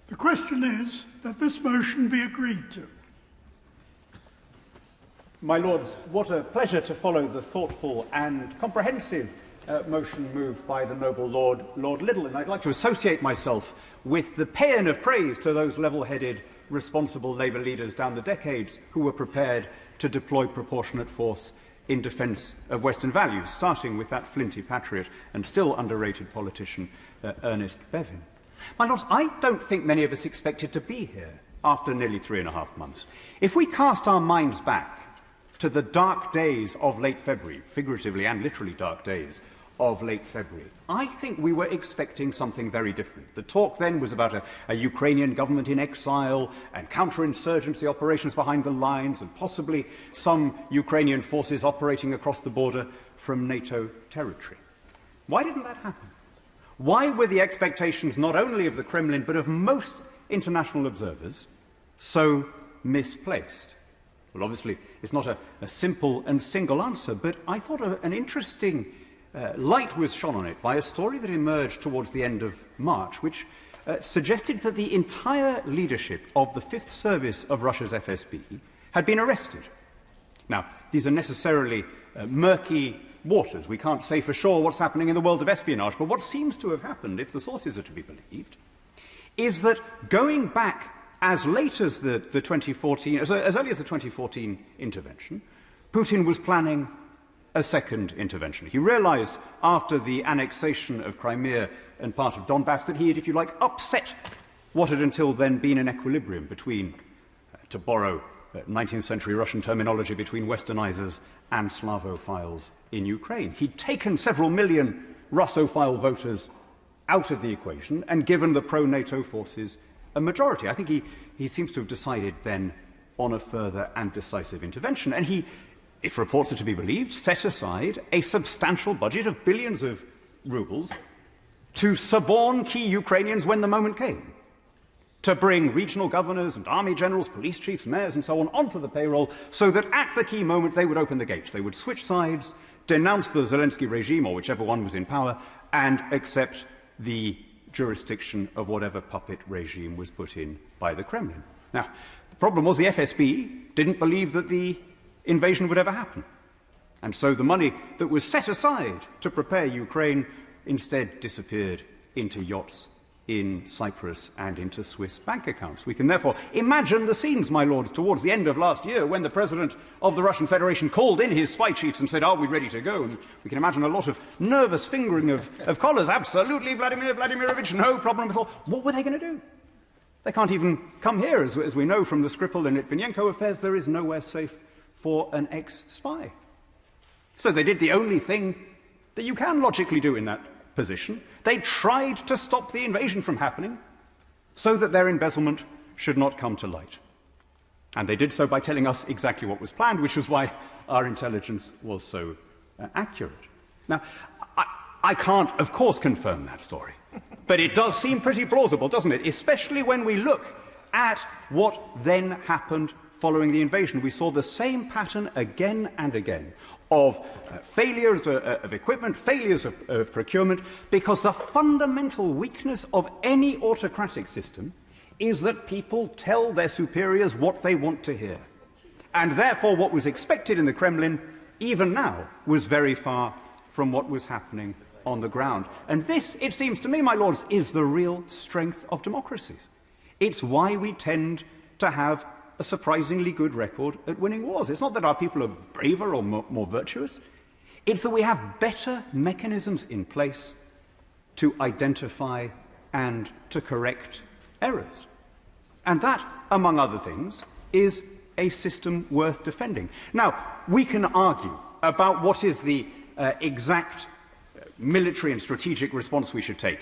The question is that this motion be agreed to. My Lords, what a pleasure to follow the thoughtful and comprehensive motion moved by the noble Lord Liddell, and I'd like to associate myself with the paean of praise to those level-headed, responsible Labour leaders down the decades who were prepared to deploy proportionate force in defence of Western values, starting with that flinty patriot and still underrated politician Ernest Bevin. My Lords, I don't think many of us expected to be here after nearly 3.5 months. If we cast our minds back to the dark days of late February, figuratively and literally dark days of late February, I think we were expecting something very different. The talk then was about a Ukrainian government in exile and counterinsurgency operations behind the lines and possibly some Ukrainian forces operating across the border from NATO territory. Why didn't that happen? Why were the expectations not only of the Kremlin but of most international observers so misplaced? Well, obviously, it's not a simple and single answer, but I thought an interesting light was shone on it by a story that emerged towards the end of March, which suggested that the entire leadership of the Fifth Service of Russia's FSB had been arrested. Now, these are necessarily murky waters. We can't say for sure what's happening in the world of espionage, but what seems to have happened, if the sources are to be believed, is that going back as late as the 2014, as early as the 2014 intervention, Putin was planning a second intervention. He realized after the annexation of Crimea and part of Donbass that he had, if you like, upset what had until then been an equilibrium between, to borrow 19th century Russian terminology, between Westernizers and Slavophiles in Ukraine. He'd taken several million Russophile voters out of the equation and given the pro-NATO forces a majority. I think he seems to have decided then on a further and decisive intervention. And he, if reports are to be believed, set aside a substantial budget of billions of rubles to suborn key Ukrainians when the moment came, to bring regional governors and army generals, police chiefs, mayors and so on onto the payroll so that at the key moment they would open the gates. They would switch sides, denounce the Zelensky regime or whichever one was in power, and accept the jurisdiction of whatever puppet regime was put in by the Kremlin. Now, the problem was the FSB didn't believe that the invasion would ever happen. And so the money that was set aside to prepare Ukraine instead disappeared into yachts in Cyprus and into Swiss bank accounts. We can therefore imagine the scenes, my lords, towards the end of last year when the President of the Russian Federation called in his spy chiefs and said, "Are we ready to go?" And we can imagine a lot of nervous fingering of collars. Absolutely, Vladimir Vladimirovich, no problem at all. What were they going to do? They can't even come here. As we know from the Skripal and Litvinenko affairs, there is nowhere safe for an ex-spy. So they did the only thing that you can logically do in that position. They tried to stop the invasion from happening so that their embezzlement should not come to light. And they did so by telling us exactly what was planned, which was why our intelligence was so accurate. Now, I can't, of course, confirm that story, but it does seem pretty plausible, doesn't it? Especially when we look at what then happened following the invasion. We saw the same pattern again and again of failures of equipment, failures of procurement, because the fundamental weakness of any autocratic system is that people tell their superiors what they want to hear. And therefore what was expected in the Kremlin, even now, was very far from what was happening on the ground. And this, it seems to me, my lords, is the real strength of democracies. It's why we tend to have a surprisingly good record at winning wars. It's not that our people are braver or more virtuous. It's that we have better mechanisms in place to identify and to correct errors. And that, among other things, is a system worth defending. Now, we can argue about what is the exact military and strategic response we should take.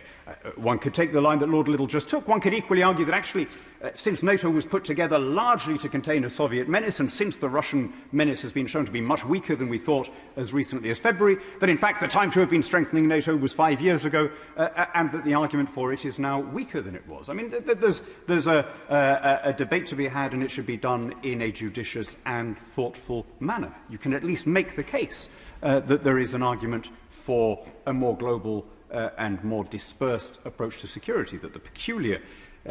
One could take the line that Lord Liddell just took. One could equally argue that actually, since NATO was put together largely to contain a Soviet menace, and since the Russian menace has been shown to be much weaker than we thought as recently as February, that in fact the time to have been strengthening NATO was 5 years ago, and that the argument for it is now weaker than it was. I mean, there's a debate to be had, and it should be done in a judicious and thoughtful manner. You can at least make the case that there is an argument for a more global and more dispersed approach to security, that the peculiar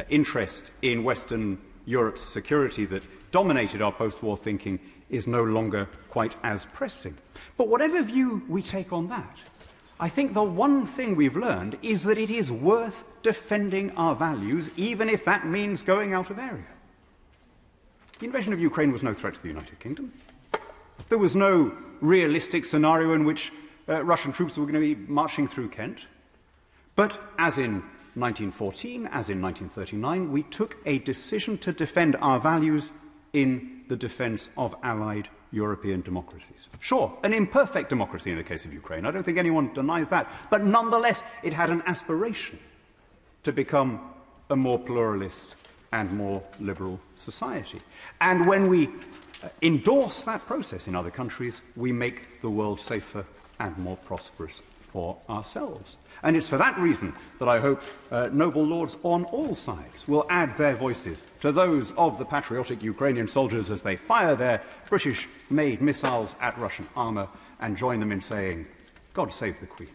interest in Western Europe's security that dominated our post-war thinking is no longer quite as pressing. But whatever view we take on that, I think the one thing we've learned is that it is worth defending our values, even if that means going out of area. The invasion of Ukraine was no threat to the United Kingdom. There was no realistic scenario in which Russian troops were going to be marching through Kent. But as in 1914, as in 1939, we took a decision to defend our values in the defence of allied European democracies. Sure, an imperfect democracy in the case of Ukraine. I don't think anyone denies that. But nonetheless, it had an aspiration to become a more pluralist and more liberal society. And when we endorse that process in other countries, we make the world safer and more prosperous for ourselves. And it's for that reason that I hope noble lords on all sides will add their voices to those of the patriotic Ukrainian soldiers as they fire their British-made missiles at Russian armour and join them in saying, God save the Queen.